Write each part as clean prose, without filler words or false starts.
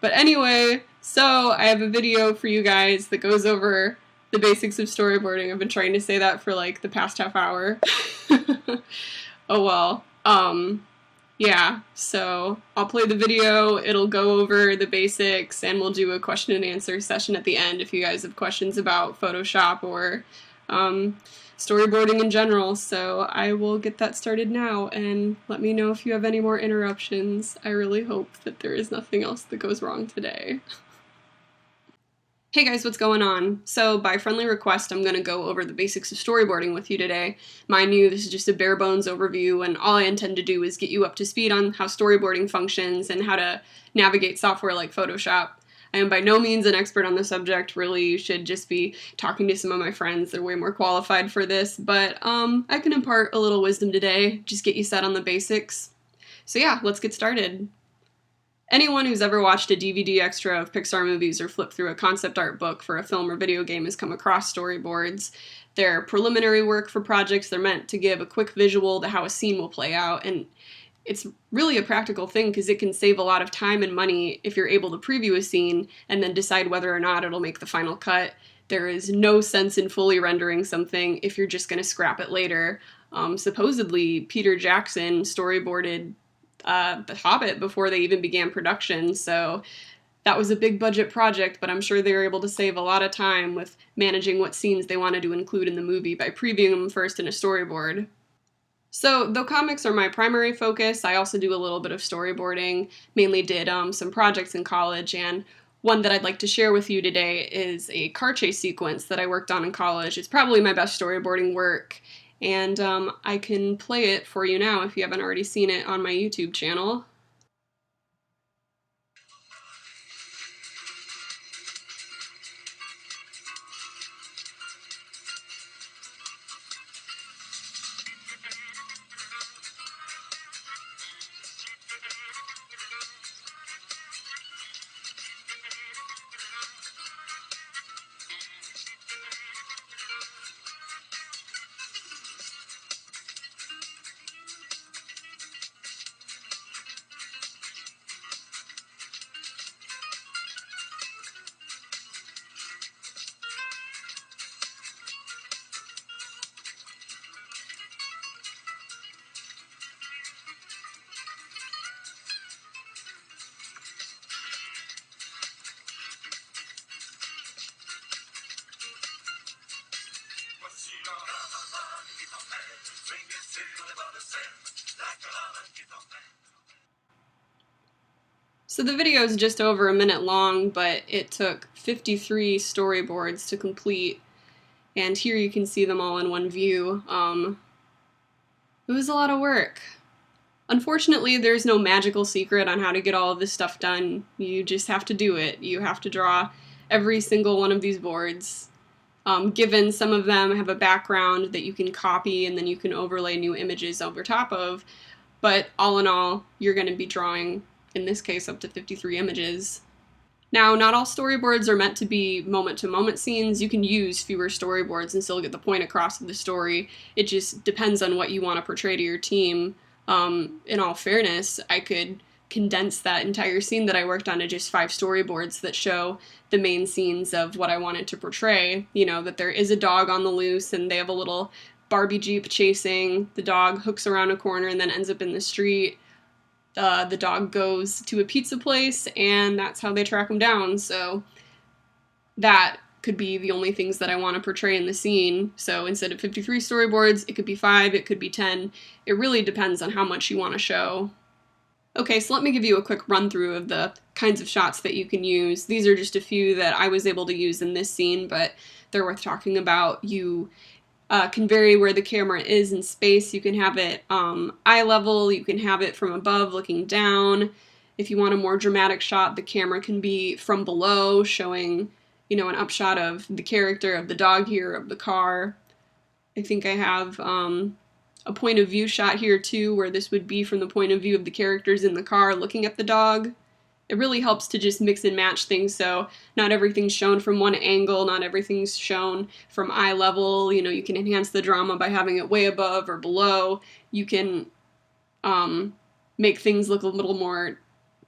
But anyway, so I have a video for you guys that goes over the basics of storyboarding. I've been trying to say that for like the past half hour. Oh well. Yeah, so I'll play the video, it'll go over the basics, and we'll do a question and answer session at the end if you guys have questions about Photoshop or storyboarding in general. So I will get that started now, and let me know if you have any more interruptions. I really hope that there is nothing else that goes wrong today. Hey guys, what's going on? So by friendly request, I'm going to go over the basics of storyboarding with you today. Mind you, this is just a bare bones overview, and all I intend to do is get you up to speed on how storyboarding functions and how to navigate software like Photoshop. I am by no means an expert on the subject. Really, you should just be talking to some of my friends. They're way more qualified for this, but I can impart a little wisdom today, just get you set on the basics. So yeah, let's get started. Anyone who's ever watched a DVD extra of Pixar movies or flipped through a concept art book for a film or video game has come across storyboards. They're preliminary work for projects. They're meant to give a quick visual to how a scene will play out, and it's really a practical thing because it can save a lot of time and money if you're able to preview a scene and then decide whether or not it'll make the final cut. There is no sense in fully rendering something if you're just going to scrap it later. Supposedly, Peter Jackson storyboarded The Hobbit before they even began production, so that was a big budget project, but I'm sure they were able to save a lot of time with managing what scenes they wanted to include in the movie by previewing them first in a storyboard. So, though comics are my primary focus, I also do a little bit of storyboarding, mainly did some projects in college, and one that I'd like to share with you today is a car chase sequence that I worked on in college. It's probably my best storyboarding work, and I can play it for you now if you haven't already seen it on my YouTube channel. So the video is just over a minute long, but it took 53 storyboards to complete, and here you can see them all in one view. It was a lot of work. Unfortunately, there's no magical secret on how to get all of this stuff done. You just have to do it. You have to draw every single one of these boards. Given some of them have a background that you can copy and then you can overlay new images over top of, but all in all, you're going to be drawing, in this case, up to 53 images. Now, not all storyboards are meant to be moment-to-moment scenes. You can use fewer storyboards and still get the point across of the story. It just depends on what you want to portray to your team. In all fairness, I could condense that entire scene that I worked on to just 5 storyboards that show the main scenes of what I wanted to portray. You know, that there is a dog on the loose and they have a little Barbie Jeep chasing. The dog hooks around a corner and then ends up in the street. The dog goes to a pizza place, and that's how they track him down. So that could be the only things that I want to portray in the scene. So instead of 53 storyboards, it could be 5, it could be 10. It really depends on how much you want to show. Okay, so let me give you a quick run through of the kinds of shots that you can use. These are just a few that I was able to use in this scene, but they're worth talking about. You can vary where the camera is in space. You can have it eye level, you can have it from above looking down. If you want a more dramatic shot, the camera can be from below, showing, you know, an upshot of the character of the dog here, of the car. I think I have a point of view shot here too, where this would be from the point of view of the characters in the car looking at the dog. It really helps to just mix and match things, so not everything's shown from one angle, not everything's shown from eye level. You know, you can enhance the drama by having it way above or below. You can make things look a little more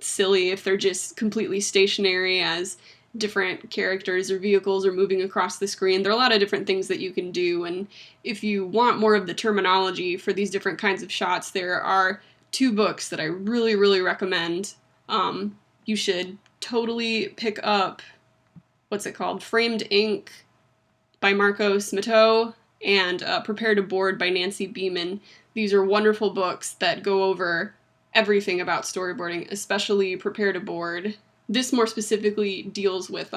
silly if they're just completely stationary as different characters or vehicles are moving across the screen. There are a lot of different things that you can do, and if you want more of the terminology for these different kinds of shots, there are 2 books that I really, really recommend. You should totally pick up, what's it called? Framed Ink by Marco Smeto and Prepare to Board by Nancy Beeman. These are wonderful books that go over everything about storyboarding, especially Prepare to Board. This more specifically deals with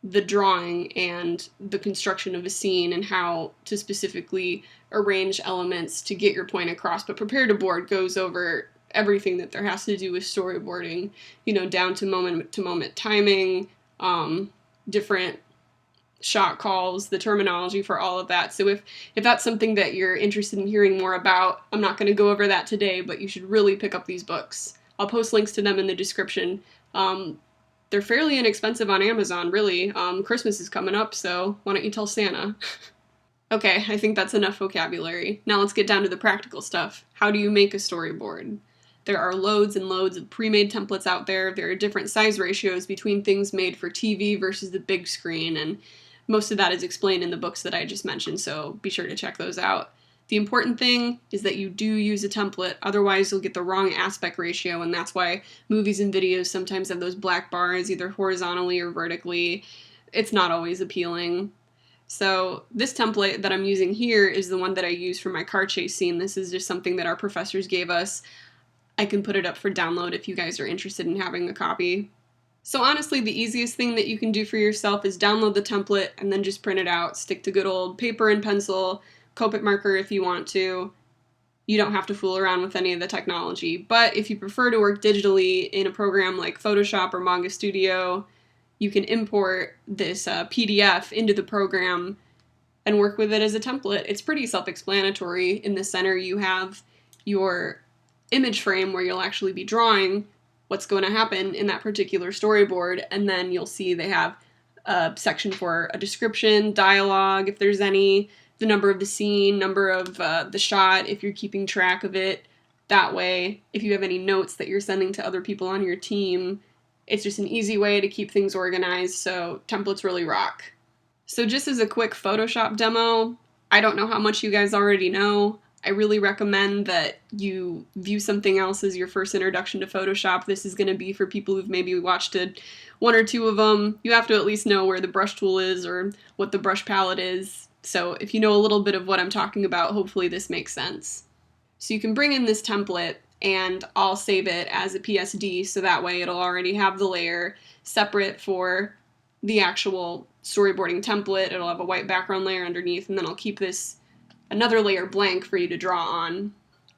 the drawing and the construction of a scene and how to specifically arrange elements to get your point across. But Prepare to Board goes over everything that there has to do with storyboarding, you know, down to moment timing, different shot calls, the terminology for all of that. So if that's something that you're interested in hearing more about, I'm not going to go over that today, but you should really pick up these books. I'll post links to them in the description. They're fairly inexpensive on Amazon, really. Christmas is coming up, so why don't you tell Santa? Okay, I think that's enough vocabulary. Now let's get down to the practical stuff. How do you make a storyboard? There are loads and loads of pre-made templates out there. There are different size ratios between things made for TV versus the big screen, and most of that is explained in the books that I just mentioned, so be sure to check those out. The important thing is that you do use a template, otherwise you'll get the wrong aspect ratio, and that's why movies and videos sometimes have those black bars either horizontally or vertically. It's not always appealing. So this template that I'm using here is the one that I use for my car chase scene. This is just something that our professors gave us. I can put it up for download if you guys are interested in having a copy. So honestly, the easiest thing that you can do for yourself is download the template and then just print it out. Stick to good old paper and pencil, Copic marker if you want to. You don't have to fool around with any of the technology. But if you prefer to work digitally in a program like Photoshop or Manga Studio, you can import this PDF into the program and work with it as a template. It's pretty self-explanatory. In the center you have your image frame where you'll actually be drawing what's going to happen in that particular storyboard, and then you'll see they have a section for a description, dialogue, if there's any, the number of the scene, number of the shot, if you're keeping track of it that way, if you have any notes that you're sending to other people on your team. It's just an easy way to keep things organized, so templates really rock. So just as a quick Photoshop demo, I don't know how much you guys already know. I really recommend that you view something else as your first introduction to Photoshop. This is going to be for people who've maybe watched one or two of them. You have to at least know where the brush tool is or what the brush palette is. So if you know a little bit of what I'm talking about, hopefully this makes sense. So you can bring in this template and I'll save it as a PSD, so that way it'll already have the layer separate for the actual storyboarding template. It'll have a white background layer underneath, and then I'll keep this another layer blank for you to draw on.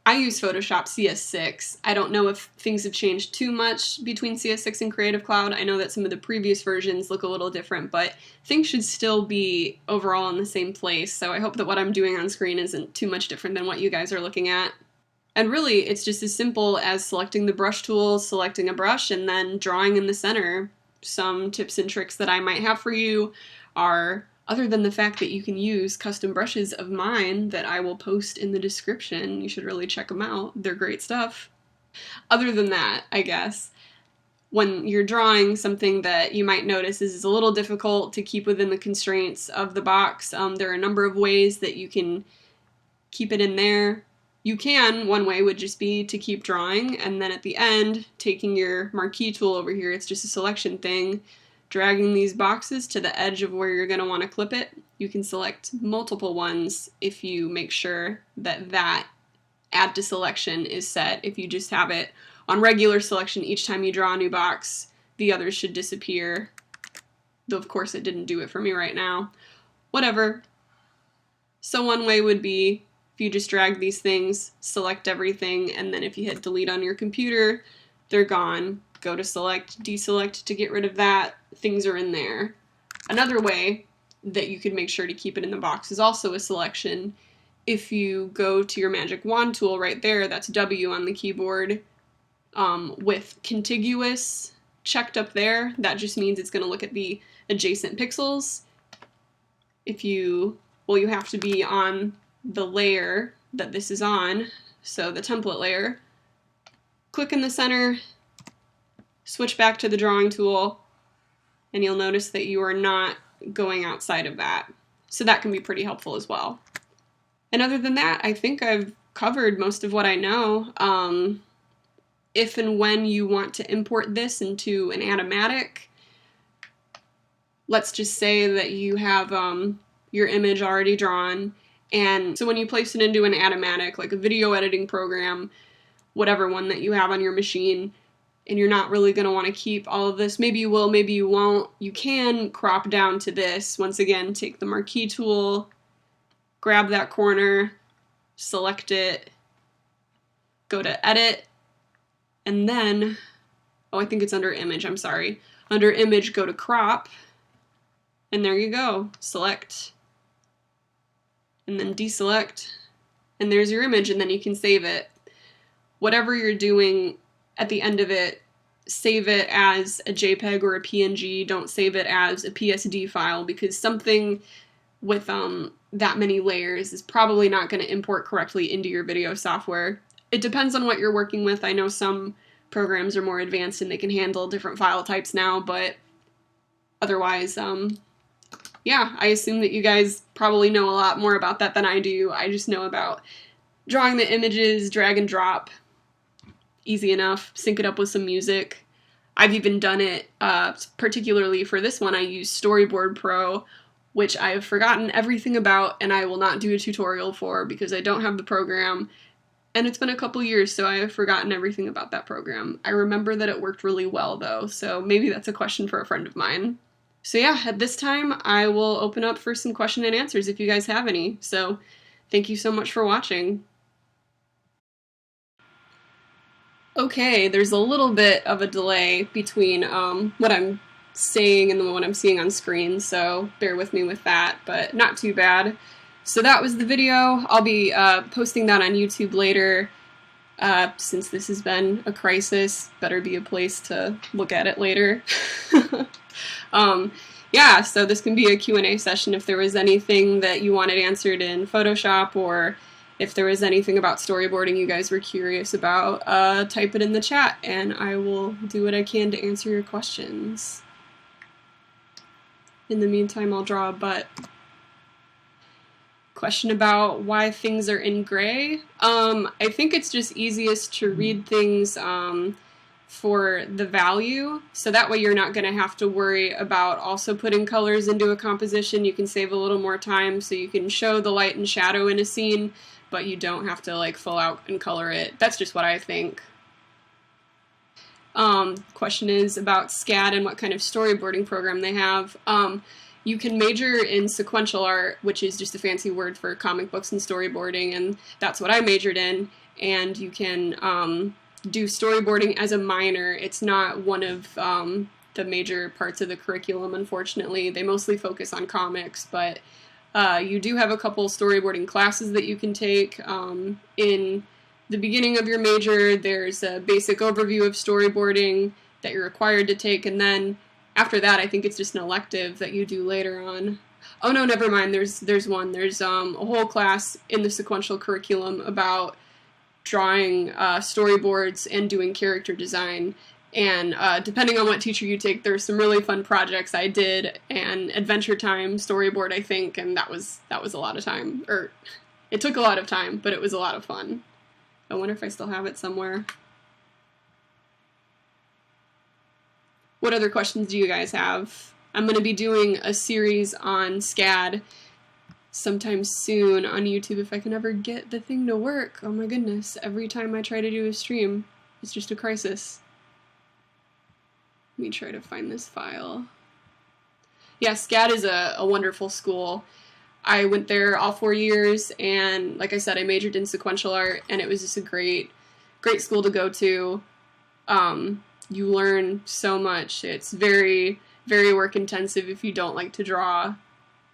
I use Photoshop CS6. I don't know if things have changed too much between CS6 and Creative Cloud. I know that some of the previous versions look a little different, but things should still be overall in the same place, so I hope that what I'm doing on screen isn't too much different than what you guys are looking at. And really, it's just as simple as selecting the brush tool, selecting a brush, and then drawing in the center. Some tips and tricks that I might have for you are, other than the fact that you can use custom brushes of mine that I will post in the description, you should really check them out. They're great stuff. Other than that, I guess, when you're drawing, something that you might notice is a little difficult to keep within the constraints of the box. There are a number of ways that you can keep it in there. One way would just be to keep drawing, and then at the end, taking your marquee tool over here, it's just a selection thing, dragging these boxes to the edge of where you're going to want to clip it. You can select multiple ones if you make sure that add to selection is set. If you just have it on regular selection each time you draw a new box, the others should disappear. Though of course it didn't do it for me right now. Whatever. So one way would be if you just drag these things, select everything, and then if you hit delete on your computer, they're gone. Go to select, deselect to get rid of that. Things are in there. Another way that you could make sure to keep it in the box is also a selection. If you go to your magic wand tool right there, that's W on the keyboard, with contiguous checked up there, that just means it's going to look at the adjacent pixels. You have to be on the layer that this is on, so the template layer. Click in the center, switch back to the drawing tool, and you'll notice that you are not going outside of that. So that can be pretty helpful as well. And other than that, I think I've covered most of what I know. If and when you want to import this into an animatic, let's just say that you have your image already drawn, and so when you place it into an animatic, like a video editing program, whatever one that you have on your machine, and you're not really going to want to keep all of this, maybe you will, maybe you won't, you can crop down to this. Once again, take the marquee tool, grab that corner, select it, go to edit, and then, oh, I think it's under image, I'm sorry. Under image, go to crop, and there you go. Select, and then deselect, and there's your image, and then you can save it. Whatever you're doing at the end of it, save it as a JPEG or a PNG. Don't save it as a PSD file, because something with that many layers is probably not going to import correctly into your video software. It depends on what you're working with. I know some programs are more advanced and they can handle different file types now, but otherwise, yeah, I assume that you guys probably know a lot more about that than I do. I just know about drawing the images, drag and drop, easy enough, sync it up with some music. I've even done it, particularly for this one, I use Storyboard Pro, which I have forgotten everything about and I will not do a tutorial for because I don't have the program. And it's been a couple years, so I have forgotten everything about that program. I remember that it worked really well, though, so maybe that's a question for a friend of mine. So yeah, at this time, I will open up for some question and answers if you guys have any. So thank you so much for watching. Okay, there's a little bit of a delay between what I'm saying and what I'm seeing on screen, so bear with me with that, but not too bad. So that was the video. I'll be posting that on YouTube later. Since this has been a crisis, better be a place to look at it later. Yeah, so this can be a Q&A session. If there was anything that you wanted answered in Photoshop, or if there was anything about storyboarding you guys were curious about, type it in the chat and I will do what I can to answer your questions. In the meantime, I'll draw a butt. Question about why things are in gray. I think it's just easiest to read things for the value, so that way you're not going to have to worry about also putting colors into a composition. You can save a little more time, so you can show the light and shadow in a scene, but you don't have to like full out and color it. That's just what I think. Question is about SCAD and what kind of storyboarding program they have. You can major in sequential art, which is just a fancy word for comic books and storyboarding, and that's what I majored in. And you can do storyboarding as a minor. It's not one of the major parts of the curriculum, unfortunately. They mostly focus on comics, but you do have a couple storyboarding classes that you can take. In the beginning of your major, there's a basic overview of storyboarding that you're required to take, and then after that, I think it's just an elective that you do later on. Oh no, never mind. There's one. There's a whole class in the sequential curriculum about drawing storyboards and doing character design. And depending on what teacher you take, there's some really fun projects. I did an Adventure Time storyboard, I think, and that was a lot of time. Or it took a lot of time, but it was a lot of fun. I wonder if I still have it somewhere. What other questions do you guys have? I'm going to be doing a series on SCAD sometime soon on YouTube if I can ever get the thing to work. Oh my goodness, every time I try to do a stream, it's just a crisis. Let me try to find this file. Yeah, SCAD is a wonderful school. I went there all 4 years, and like I said, I majored in sequential art, and it was just a great school to go to. You learn so much. It's very, very work intensive. If you don't like to draw,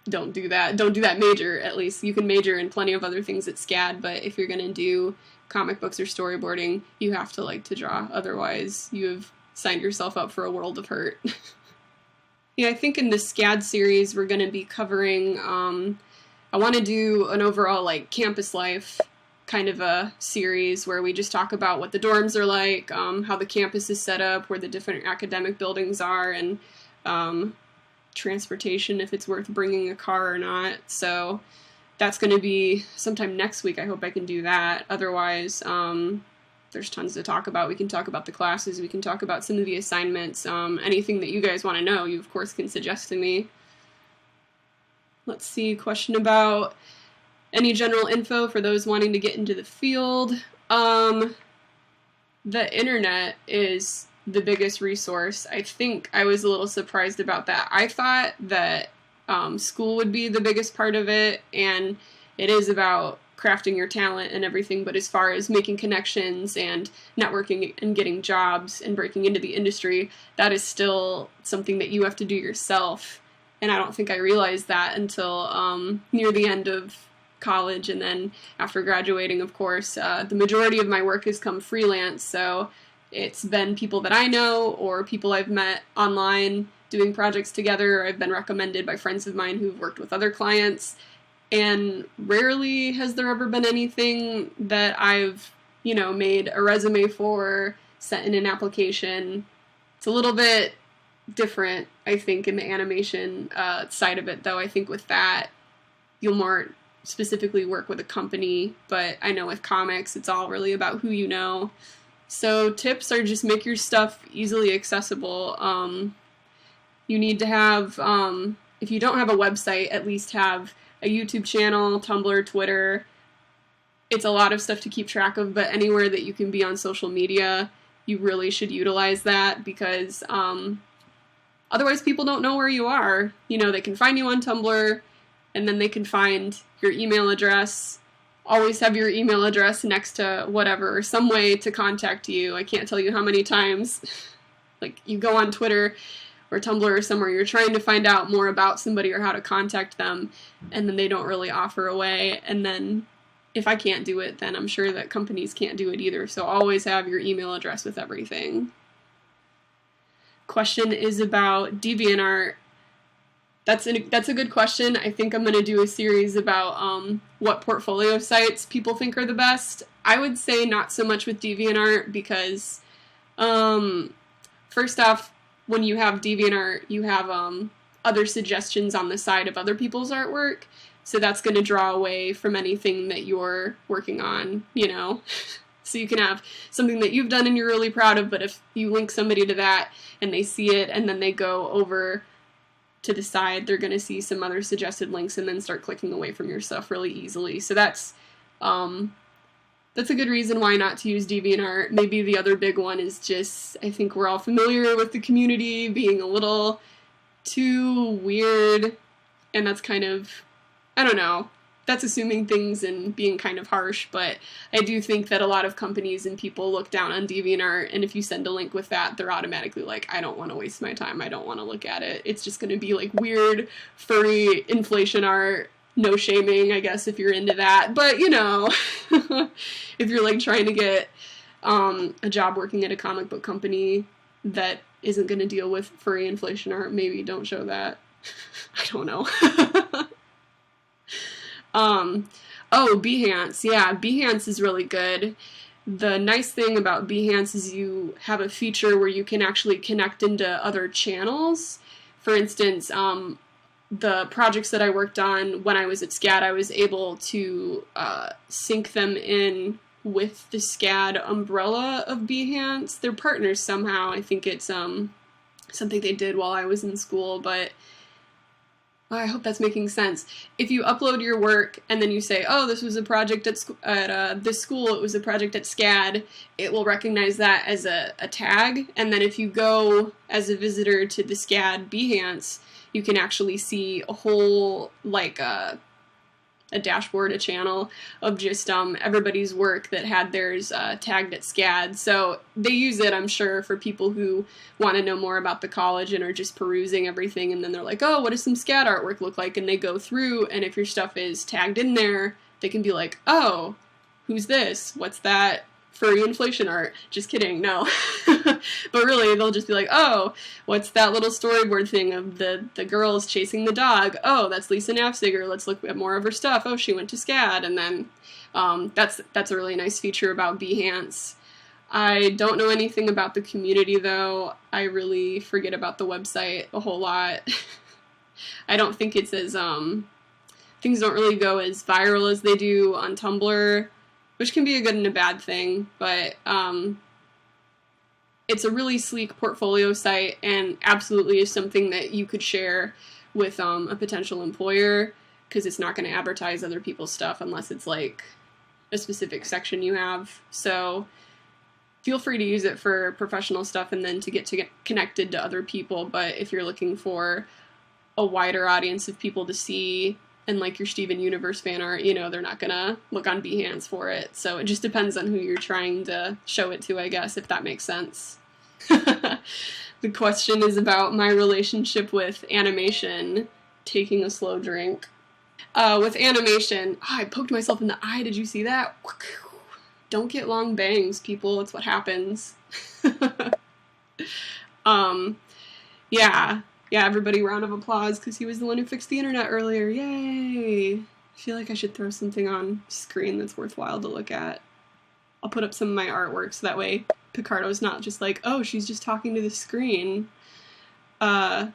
don't do that. Don't do that major, at least. You can major in plenty of other things at SCAD, but if you're going to do comic books or storyboarding, you have to like to draw. Otherwise, you have signed yourself up for a world of hurt. Yeah, I think in the SCAD series, we're going to be covering, I want to do an overall like campus life kind of a series where we just talk about what the dorms are like, how the campus is set up, where the different academic buildings are, and transportation, if it's worth bringing a car or not. So that's going to be sometime next week. I hope I can do that. Otherwise, there's tons to talk about. We can talk about the classes. We can talk about some of the assignments. Anything that you guys want to know, you of course can suggest to me. Let's see, question about any general info for those wanting to get into the field. The internet is the biggest resource. I think I was a little surprised about that. I thought that school would be the biggest part of it, and it is about crafting your talent and everything, but as far as making connections and networking and getting jobs and breaking into the industry, that is still something that you have to do yourself. And I don't think I realized that until near the end of college, and then after graduating, of course. The majority of my work has come freelance, so it's been people that I know or people I've met online doing projects together. I've been recommended by friends of mine who've worked with other clients, and rarely has there ever been anything that I've, made a resume for, sent in an application. It's a little bit different, I think, in the animation side of it, though. I think with that, you'll more specifically work with a company, but I know with comics, it's all really about who you know. So tips are just make your stuff easily accessible. You need to have, if you don't have a website, at least have a YouTube channel, Tumblr, Twitter. It's a lot of stuff to keep track of, but anywhere that you can be on social media, you really should utilize that, because otherwise people don't know where you are. They can find you on Tumblr, and then they can find your email address. Always have your email address next to whatever, or some way to contact you. I can't tell you how many times, you go on Twitter or Tumblr or somewhere, you're trying to find out more about somebody or how to contact them, and then they don't really offer a way. And then if I can't do it, then I'm sure that companies can't do it either. So always have your email address with everything. Question is about DeviantArt. That's a good question. I think I'm going to do a series about what portfolio sites people think are the best. I would say not so much with DeviantArt, because first off, when you have DeviantArt, you have other suggestions on the side of other people's artwork, so that's going to draw away from anything that you're working on, So you can have something that you've done and you're really proud of, but if you link somebody to that and they see it and then they go over to the side, they're going to see some other suggested links and then start clicking away from your stuff really easily. So that's a good reason why not to use DeviantArt. Maybe the other big one is just, I think we're all familiar with the community being a little too weird, and that's kind of, I don't know, that's assuming things and being kind of harsh, but I do think that a lot of companies and people look down on DeviantArt, and if you send a link with that, they're automatically like, I don't want to waste my time, I don't want to look at it. It's just going to be weird, furry inflation art, no shaming, I guess, if you're into that. But, if you're trying to get a job working at a comic book company that isn't going to deal with furry inflation art, maybe don't show that. I don't know. Behance. Yeah, Behance is really good. The nice thing about Behance is you have a feature where you can actually connect into other channels. For instance, the projects that I worked on when I was at SCAD, I was able to sync them in with the SCAD umbrella of Behance. They're partners somehow. I think it's something they did while I was in school, but I hope that's making sense. If you upload your work and then you say, oh, this was a project at this school, it was a project at SCAD, it will recognize that as a tag. And then if you go as a visitor to the SCAD Behance, you can actually see a whole, a dashboard, a channel of just everybody's work that had theirs tagged at SCAD. So they use it, I'm sure, for people who want to know more about the college and are just perusing everything, and then they're like, oh, what does some SCAD artwork look like? And they go through, and if your stuff is tagged in there, they can be like, oh, who's this? What's that furry inflation art. Just kidding, no. But really, they'll just be like, oh, what's that little storyboard thing of the girls chasing the dog? Oh, that's Lisa Naffziger. Let's look at more of her stuff. Oh, she went to SCAD. And then that's a really nice feature about Behance. I don't know anything about the community, though. I really forget about the website a whole lot. I don't think it's as, things don't really go as viral as they do on Tumblr, which can be a good and a bad thing, but it's a really sleek portfolio site and absolutely is something that you could share with a potential employer, because it's not going to advertise other people's stuff unless it's like a specific section you have. So feel free to use it for professional stuff and then to get connected to other people, but if you're looking for a wider audience of people to see and like your Steven Universe fan art, you know, they're not gonna look on Behance for it. So it just depends on who you're trying to show it to, I guess, if that makes sense. The question is about my relationship with animation. Taking a slow drink. With animation, I poked myself in the eye. Did you see that? Don't get long bangs, people. It's what happens. Yeah, everybody round of applause because he was the one who fixed the internet earlier. Yay! I feel like I should throw something on screen that's worthwhile to look at. I'll put up some of my artwork so that way Picardo's not just like, oh, she's just talking to the screen. Yeah.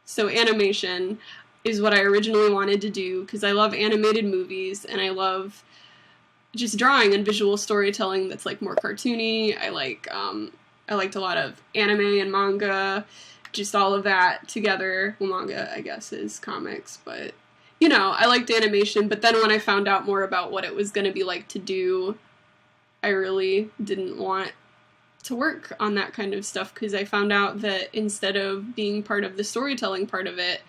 So animation is what I originally wanted to do because I love animated movies and I love just drawing and visual storytelling that's like more cartoony. I liked a lot of anime and manga, just all of that together. Well, manga, I guess, is comics, but, you know, I liked animation, but then when I found out more about what it was going to be like to do, I really didn't want to work on that kind of stuff, because I found out that instead of being part of the storytelling part of it,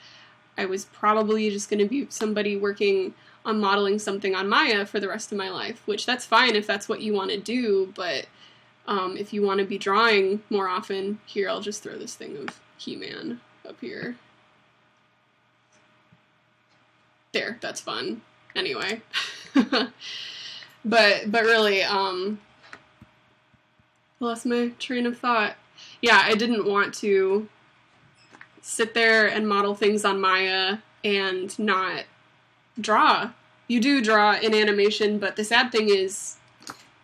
I was probably just going to be somebody working on modeling something on Maya for the rest of my life, which that's fine if that's what you want to do, but if you want to be drawing more often, here, I'll just throw this thing of He-Man up here. There, that's fun. Anyway. But really, I lost my train of thought. Yeah, I didn't want to sit there and model things on Maya and not draw. You do draw in animation, but the sad thing is,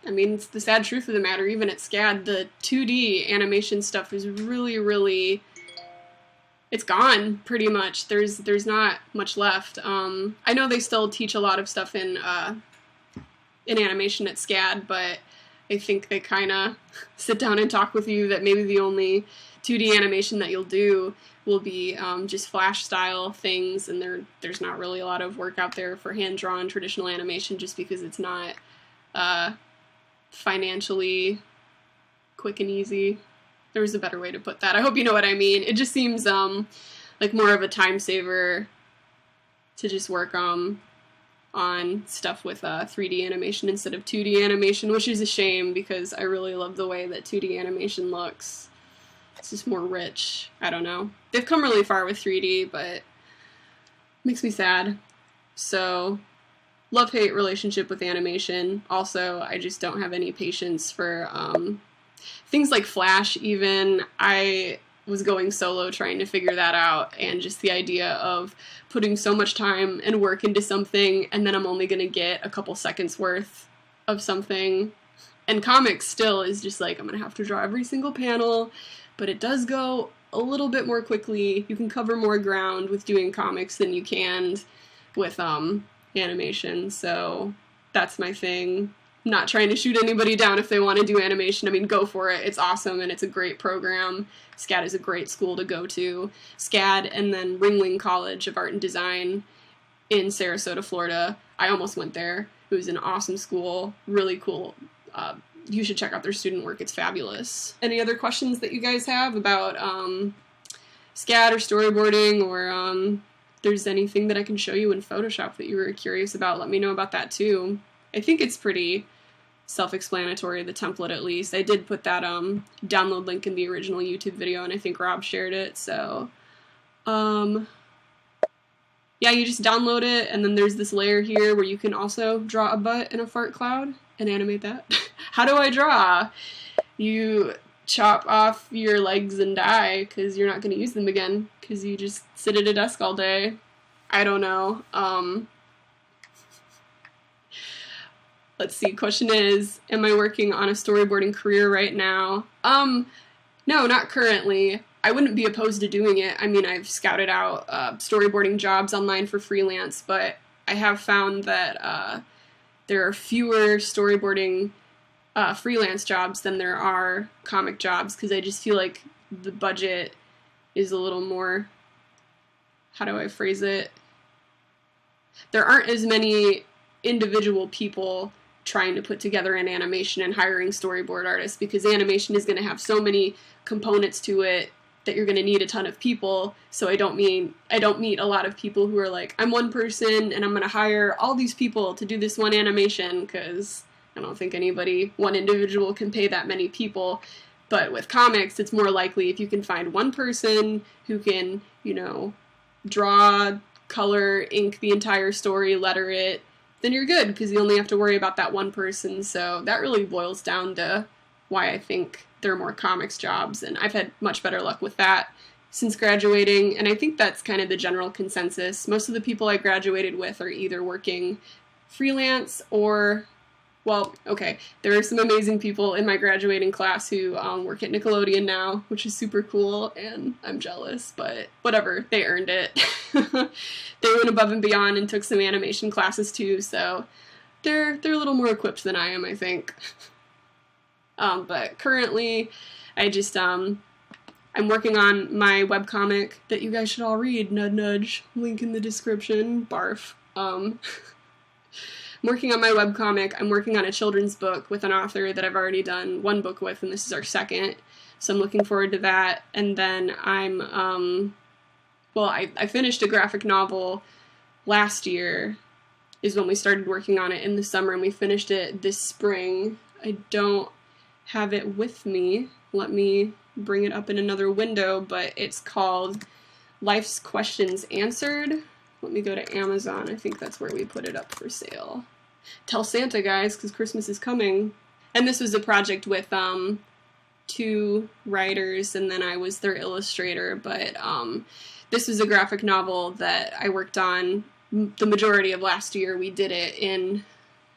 I mean, it's the sad truth of the matter, even at SCAD, the 2D animation stuff is really, it's gone, pretty much. There's not much left. I know they still teach a lot of stuff in animation at SCAD, but I think they kind of sit down and talk with you that maybe the only 2D animation that you'll do will be just Flash-style things, and there's not really a lot of work out there for hand-drawn traditional animation just because it's not financially quick and easy. There was a better way to put that. I hope you know what I mean. It just seems like more of a time saver to just work on stuff with 3D animation instead of 2D animation, which is a shame because I really love the way that 2D animation looks. It's just more rich. I don't know. They've come really far with 3D, but it makes me sad. So love-hate relationship with animation. Also, I just don't have any patience for things like Flash even. I was going solo trying to figure that out, and just the idea of putting so much time and work into something, and then I'm only going to get a couple seconds worth of something. And comics still is just like, I'm going to have to draw every single panel, but it does go a little bit more quickly. You can cover more ground with doing comics than you can with animation, so that's my thing. I'm not trying to shoot anybody down if they want to do animation. I mean, go for it. It's awesome, and it's a great program. SCAD is a great school to go to. SCAD and then Ringling College of Art and Design in Sarasota, Florida. I almost went there. It was an awesome school, really cool. You should check out their student work. It's fabulous. Any other questions that you guys have about SCAD or storyboarding, or there's anything that I can show you in Photoshop that you were curious about, let me know about that too. I think it's pretty self-explanatory, the template at least. I did put that download link in the original YouTube video, and I think Rob shared it, so yeah, you just download it, and then there's this layer here where you can also draw a butt in a fart cloud and animate that. How do I draw? You chop off your legs and die, because you're not going to use them again, because you just sit at a desk all day. I don't know. Let's see, question is, am I working on a storyboarding career right now? No, not currently. I wouldn't be opposed to doing it. I mean, I've scouted out storyboarding jobs online for freelance, but I have found that there are fewer storyboarding freelance jobs than there are comic jobs, because I just feel like the budget is a little more, how do I phrase it? There aren't as many individual people trying to put together an animation and hiring storyboard artists, because animation is going to have so many components to it that you're going to need a ton of people. So I don't meet a lot of people who are like, I'm one person and I'm going to hire all these people to do this one animation, because I don't think one individual can pay that many people. But with comics, it's more likely if you can find one person who can, draw, color, ink the entire story, letter it, then you're good, because you only have to worry about that one person. So that really boils down to why I think there are more comics jobs, and I've had much better luck with that since graduating, and I think that's kind of the general consensus. Most of the people I graduated with are either working freelance or, well, okay, there are some amazing people in my graduating class who work at Nickelodeon now, which is super cool, and I'm jealous, but whatever, they earned it. They went above and beyond and took some animation classes too, so they're a little more equipped than I am, I think. But currently, I just, I'm working on my webcomic that you guys should all read, nudge nudge, link in the description, barf. I'm working on my webcomic. I'm working on a children's book with an author that I've already done one book with, and this is our second, so I'm looking forward to that. And then I finished a graphic novel last year, is when we started working on it in the summer, and we finished it this spring. I don't have it with me. Let me bring it up in another window, but it's called Life's Questions Answered. Let me go to Amazon. I think that's where we put it up for sale. Tell Santa, guys, because Christmas is coming. And this was a project with 2 writers, and then I was their illustrator, but this was a graphic novel that I worked on the majority of last year. We did it in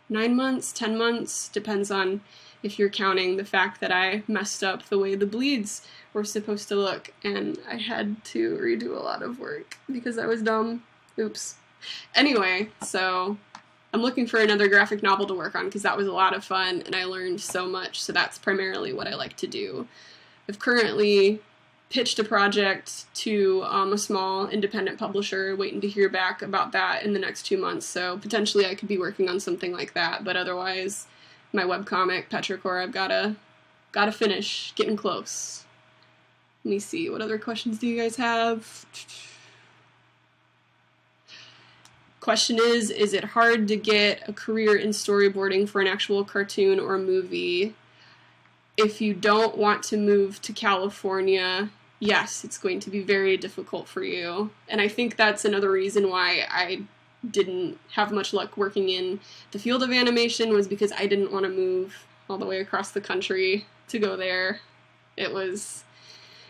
9 months, 10 months, depends on if you're counting the fact that I messed up the way the bleeds were supposed to look, and I had to redo a lot of work because I was dumb. Oops. Anyway, so I'm looking for another graphic novel to work on, because that was a lot of fun and I learned so much, so that's primarily what I like to do. I've currently pitched a project to a small independent publisher, waiting to hear back about that in the next 2 months, so potentially I could be working on something like that, but otherwise my webcomic, Petrichor, I've gotta finish, getting close. Let me see, what other questions do you guys have? Question is it hard to get a career in storyboarding for an actual cartoon or movie? If you don't want to move to California, yes, it's going to be very difficult for you. And I think that's another reason why I didn't have much luck working in the field of animation, was because I didn't want to move all the way across the country to go there.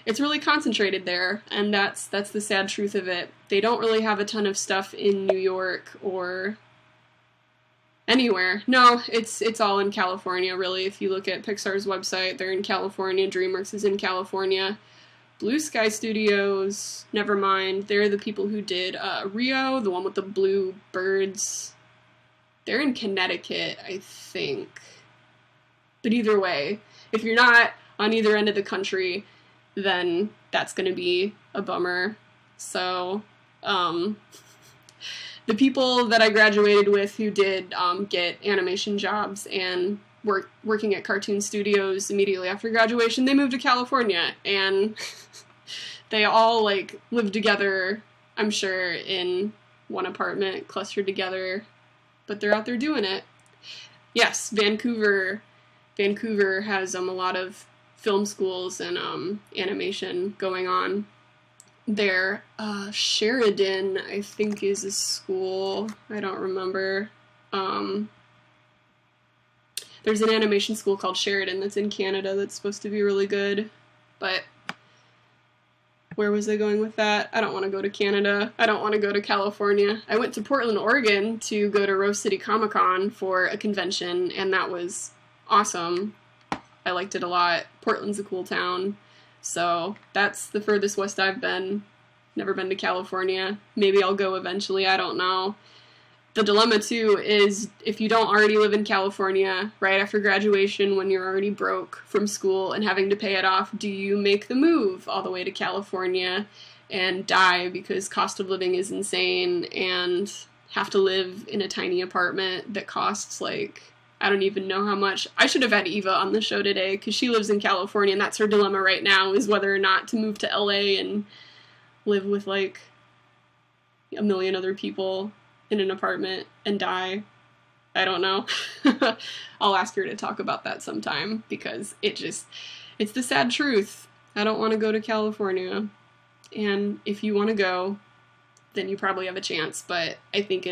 It's really concentrated there, and that's the sad truth of it. They don't really have a ton of stuff in New York or anywhere. No, it's all in California, really. If you look at Pixar's website, they're in California. DreamWorks is in California. Blue Sky Studios, never mind. They're the people who did Rio, the one with the blue birds. They're in Connecticut, I think. But either way, if you're not on either end of the country, then that's going to be a bummer. So, the people that I graduated with who did get animation jobs and working at cartoon studios immediately after graduation, they moved to California, and they all lived together, I'm sure, in one apartment, clustered together, but they're out there doing it. Yes, Vancouver has a lot of film schools and animation going on. there. Sheridan, I think, is a school. I don't remember. There's an animation school called Sheridan that's in Canada that's supposed to be really good, but where was I going with that? I don't want to go to Canada. I don't want to go to California. I went to Portland, Oregon to go to Rose City Comic Con for a convention, and that was awesome. I liked it a lot. Portland's a cool town, so that's the furthest west I've been. Never been to California. Maybe I'll go eventually, I don't know. The dilemma, too, is if you don't already live in California right after graduation when you're already broke from school and having to pay it off, do you make the move all the way to California and die because cost of living is insane and have to live in a tiny apartment that costs, like, I don't even know how much. I should have had Eva on the show today because she lives in California and that's her dilemma right now, is whether or not to move to LA and live with, like, a million other people in an apartment and die. I don't know. I'll ask her to talk about that sometime because it's the sad truth. I don't want to go to California. And if you want to go, then you probably have a chance. But I think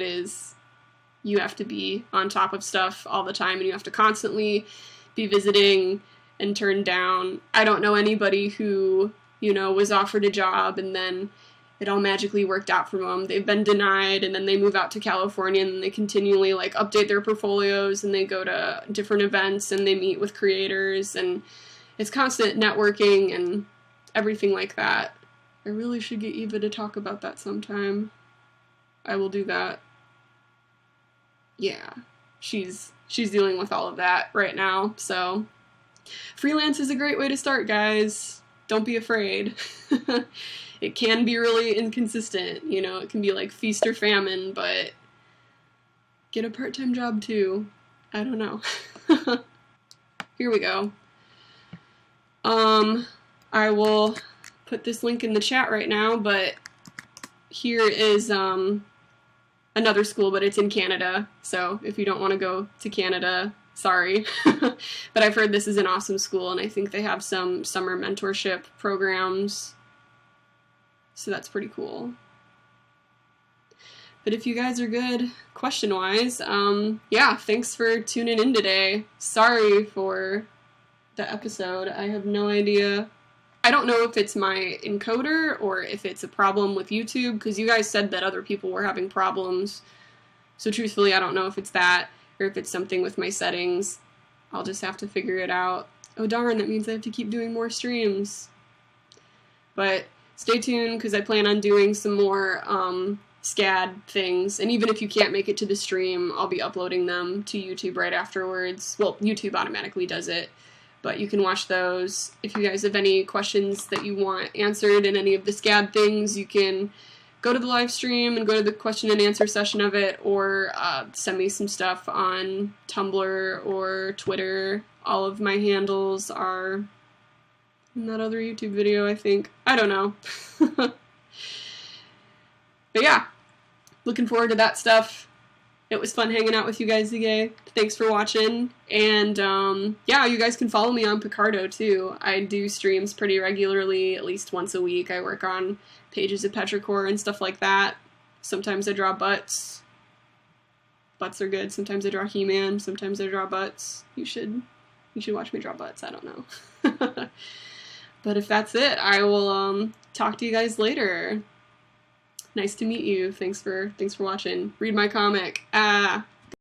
you have to be on top of stuff all the time and you have to constantly be visiting and turned down. I don't know anybody who, was offered a job and then it all magically worked out for them. They've been denied, and then they move out to California, and they continually, like, update their portfolios, and they go to different events, and they meet with creators, and it's constant networking and everything like that. I really should get Eva to talk about that sometime. I will do that. Yeah, she's dealing with all of that right now, so freelance is a great way to start, guys. Don't be afraid. It can be really inconsistent, it can be like feast or famine, but get a part-time job too. I don't know. Here we go. I will put this link in the chat right now, but here is another school, but it's in Canada, so if you don't want to go to Canada, sorry. But I've heard this is an awesome school, and I think they have some summer mentorship programs. So that's pretty cool. But if you guys are good question-wise, yeah, thanks for tuning in today. Sorry for the episode. I have no idea. I don't know if it's my encoder or if it's a problem with YouTube, because you guys said that other people were having problems. So truthfully, I don't know if it's that or if it's something with my settings. I'll just have to figure it out. Oh darn, that means I have to keep doing more streams. But stay tuned, because I plan on doing some more SCAD things, and even if you can't make it to the stream, I'll be uploading them to YouTube right afterwards. Well, YouTube automatically does it, but you can watch those. If you guys have any questions that you want answered in any of the SCAD things, you can go to the live stream and go to the question and answer session of it, or send me some stuff on Tumblr or Twitter. All of my handles are in that other YouTube video, I think. I don't know. But yeah, looking forward to that stuff. It was fun hanging out with you guys today. Thanks for watching. And yeah, you guys can follow me on Picardo too. I do streams pretty regularly, at least once a week. I work on pages of Petrichor and stuff like that. Sometimes I draw butts. Butts are good. Sometimes I draw He-Man. Sometimes I draw butts. You should watch me draw butts. I don't know. But if that's it, I will talk to you guys later. Nice to meet you. Thanks for watching. Read my comic.